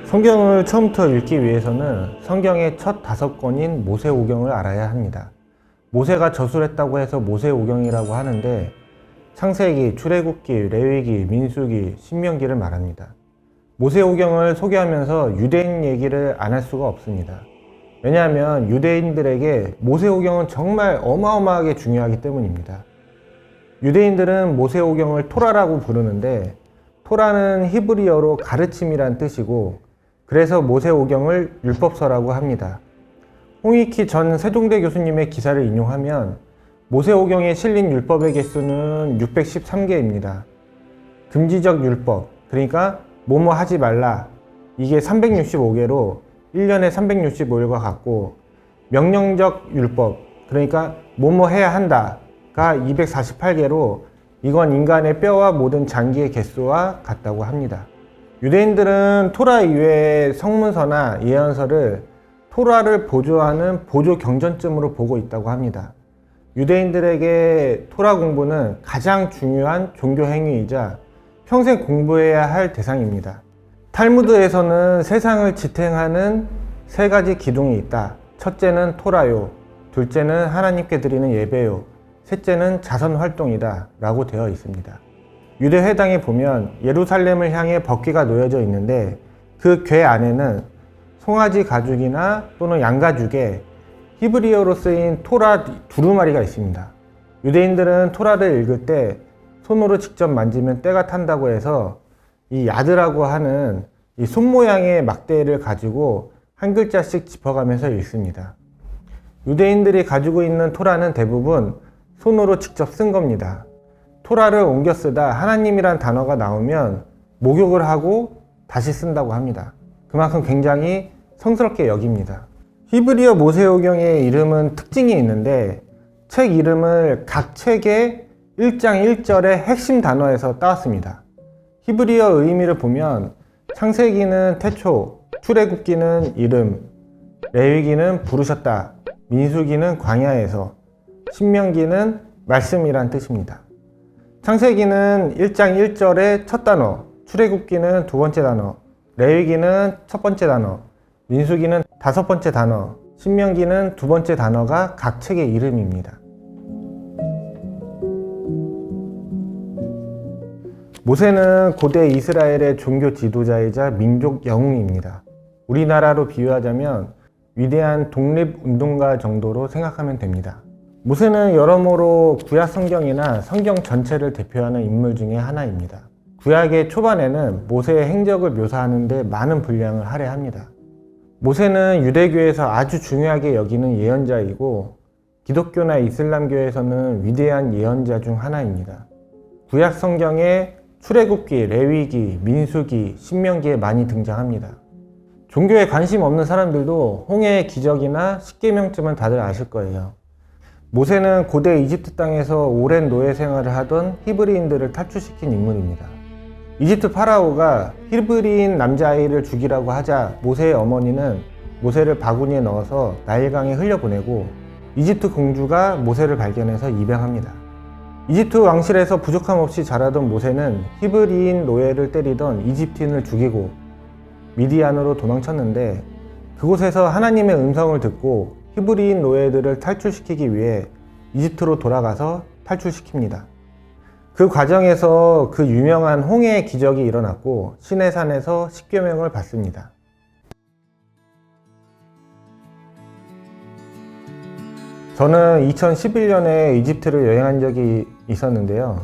성경을 처음부터 읽기 위해서는 성경의 첫 5권인 모세오경을 알아야 합니다. 모세가 저술했다고 해서 모세오경이라고 하는데 창세기, 출애굽기, 레위기, 민수기, 신명기를 말합니다. 모세오경을 소개하면서 유대인 얘기를 안 할 수가 없습니다. 왜냐하면 유대인들에게 모세오경은 정말 어마어마하게 중요하기 때문입니다. 유대인들은 모세오경을 토라라고 부르는데 토라는 히브리어로 가르침이란 뜻이고 그래서 모세오경을 율법서라고 합니다. 홍익희 전 세종대 교수님의 기사를 인용하면 모세오경에 실린 율법의 개수는 613개입니다. 금지적 율법, 그러니까 뭐뭐 하지 말라, 이게 365개로 1년에 365일과 같고, 명령적 율법, 그러니까 뭐뭐 해야 한다가 248개로 이건 인간의 뼈와 모든 장기의 개수와 같다고 합니다. 유대인들은 토라 이외의 성문서나 예언서를 토라를 보조하는 보조 경전쯤으로 보고 있다고 합니다. 유대인들에게 토라 공부는 가장 중요한 종교 행위이자 평생 공부해야 할 대상입니다. 탈무드에서는 세상을 지탱하는 3가지 기둥이 있다. 첫째는 토라요, 둘째는 하나님께 드리는 예배요, 셋째는 자선 활동이다 라고 되어 있습니다. 유대 회당에 보면 예루살렘을 향해 법궤가 놓여져 있는데 그 궤 안에는 송아지 가죽이나 또는 양 가죽에 히브리어로 쓰인 토라 두루마리가 있습니다. 유대인들은 토라를 읽을 때 손으로 직접 만지면 때가 탄다고 해서 이 야드라고 하는 이 손 모양의 막대를 가지고 한 글자씩 짚어가면서 읽습니다. 유대인들이 가지고 있는 토라는 대부분 손으로 직접 쓴 겁니다. 토라를 옮겨 쓰다 하나님이란 단어가 나오면 목욕을 하고 다시 쓴다고 합니다. 그만큼 굉장히 성스럽게 여깁니다. 히브리어 모세오경의 이름은 특징이 있는데 책 이름을 각 책의 1장 1절의 핵심 단어에서 따왔습니다. 히브리어 의미를 보면 창세기는 태초, 출애굽기는 이름, 레위기는 부르셨다, 민수기는 광야에서, 신명기는 말씀이란 뜻입니다. 창세기는 1장 1절의 첫 단어, 출애굽기는 2번째 단어, 레위기는 첫 번째 단어, 민수기는 5번째 단어, 신명기는 2번째 단어가 각 책의 이름입니다. 모세는 고대 이스라엘의 종교 지도자이자 민족 영웅입니다. 우리나라로 비유하자면 위대한 독립운동가 정도로 생각하면 됩니다. 모세는 여러모로 구약 성경이나 성경 전체를 대표하는 인물 중에 하나입니다. 구약의 초반에는 모세의 행적을 묘사하는 데 많은 분량을 할애합니다. 모세는 유대교에서 아주 중요하게 여기는 예언자이고 기독교나 이슬람교에서는 위대한 예언자 중 하나입니다. 구약 성경에 출애굽기, 레위기, 민수기, 신명기에 많이 등장합니다. 종교에 관심 없는 사람들도 홍해의 기적이나 십계명쯤은 다들 아실 거예요. 모세는 고대 이집트 땅에서 오랜 노예 생활을 하던 히브리인들을 탈출시킨 인물입니다. 이집트 파라오가 히브리인 남자아이를 죽이라고 하자 모세의 어머니는 모세를 바구니에 넣어서 나일강에 흘려보내고 이집트 공주가 모세를 발견해서 입양합니다. 이집트 왕실에서 부족함 없이 자라던 모세는 히브리인 노예를 때리던 이집트인을 죽이고 미디안으로 도망쳤는데 그곳에서 하나님의 음성을 듣고 히브리인 노예들을 탈출시키기 위해 이집트로 돌아가서 탈출시킵니다. 그 과정에서 그 유명한 홍해의 기적이 일어났고 시내산에서 십계명을 받습니다. 저는 2011년에 이집트를 여행한 적이 있었는데요.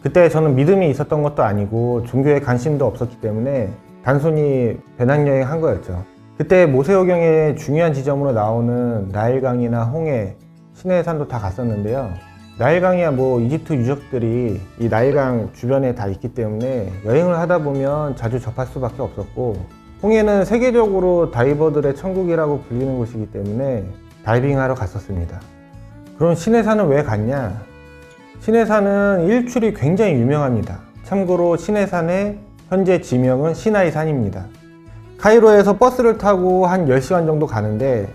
그때 저는 믿음이 있었던 것도 아니고 종교에 관심도 없었기 때문에 단순히 배낭여행 한 거였죠. 그때 모세오경의 중요한 지점으로 나오는 나일강이나 홍해, 시내산도 다 갔었는데요. 나일강이야 이집트 유적들이 이 나일강 주변에 다 있기 때문에 여행을 하다 보면 자주 접할 수밖에 없었고, 홍해는 세계적으로 다이버들의 천국이라고 불리는 곳이기 때문에 다이빙하러 갔었습니다. 그럼 시내산은 왜 갔냐? 시내산은 일출이 굉장히 유명합니다. 참고로 시내산의 현재 지명은 시나이산입니다. 카이로에서 버스를 타고 한 10시간 정도 가는데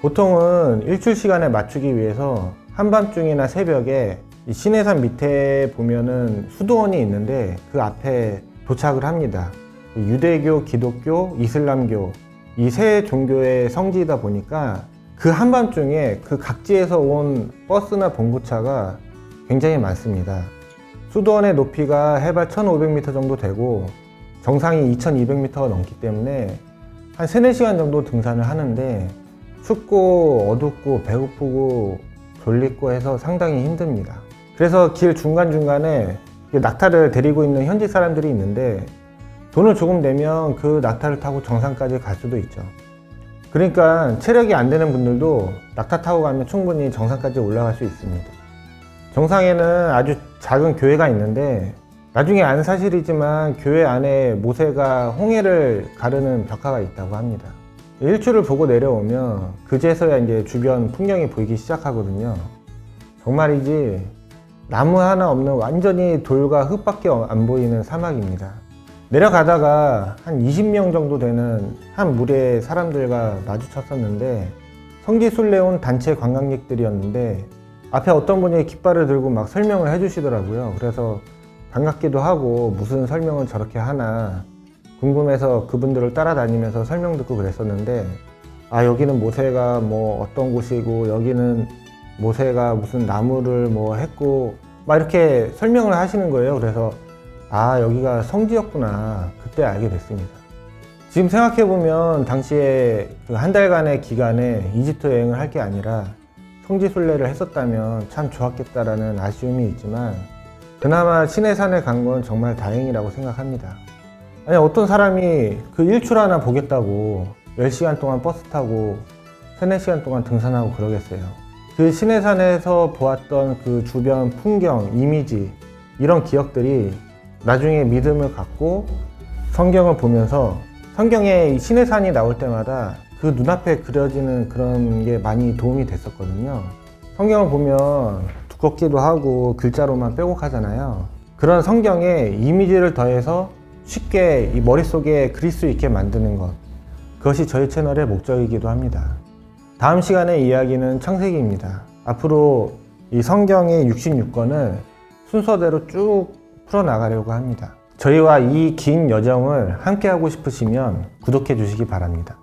보통은 일출 시간에 맞추기 위해서 한밤중이나 새벽에 이 시내산 밑에 보면은 수도원이 있는데 그 앞에 도착을 합니다. 유대교, 기독교, 이슬람교 이 세 종교의 성지이다 보니까 그 한밤중에 그 각지에서 온 버스나 봉구차가 굉장히 많습니다. 수도원의 높이가 해발 1500m 정도 되고 정상이 2200m가 넘기 때문에 한 3, 4시간 정도 등산을 하는데 춥고 어둡고 배고프고 졸리고 해서 상당히 힘듭니다. 그래서 길 중간중간에 낙타를 데리고 있는 현지 사람들이 있는데 돈을 조금 내면 그 낙타를 타고 정상까지 갈 수도 있죠. 그러니까 체력이 안 되는 분들도 낙타 타고 가면 충분히 정상까지 올라갈 수 있습니다. 정상에는 아주 작은 교회가 있는데 나중에 안 사실이지만 교회 안에 모세가 홍해를 가르는 벽화가 있다고 합니다. 일출을 보고 내려오면 그제서야 이제 주변 풍경이 보이기 시작하거든요. 정말이지 나무 하나 없는 완전히 돌과 흙밖에 안 보이는 사막입니다. 내려가다가 한 20명 정도 되는 한 무리의 사람들과 마주쳤었는데 성지순례 온 단체 관광객들이었는데 앞에 어떤 분이 깃발을 들고 막 설명을 해주시더라고요. 그래서 반갑기도 하고 무슨 설명을 저렇게 하나 궁금해서 그분들을 따라다니면서 설명 듣고 그랬었는데 아 여기는 모세가 뭐 어떤 곳이고 여기는 모세가 무슨 나무를 뭐 했고 막 이렇게 설명을 하시는 거예요. 그래서 아 여기가 성지였구나 그때 알게 됐습니다. 지금 생각해보면 당시에 그 한 달간의 기간에 이집트 여행을 할 게 아니라 성지순례를 했었다면 참 좋았겠다라는 아쉬움이 있지만 그나마 시내산에 간 건 정말 다행이라고 생각합니다. 아니 어떤 사람이 그 일출 하나 보겠다고 10시간 동안 버스 타고 3, 4시간 동안 등산하고 그러겠어요. 그 시내산에서 보았던 그 주변 풍경, 이미지 이런 기억들이 나중에 믿음을 갖고 성경을 보면서 성경에 시내산이 나올 때마다 그 눈앞에 그려지는 그런 게 많이 도움이 됐었거든요. 성경을 보면 두껍기도 하고 글자로만 빼곡하잖아요. 그런 성경에 이미지를 더해서 쉽게 이 머릿속에 그릴 수 있게 만드는 것, 그것이 저희 채널의 목적이기도 합니다. 다음 시간의 이야기는 창세기입니다. 앞으로 이 성경의 66권을 순서대로 쭉 풀어나가려고 합니다. 저희와 이 긴 여정을 함께 하고 싶으시면 구독해 주시기 바랍니다.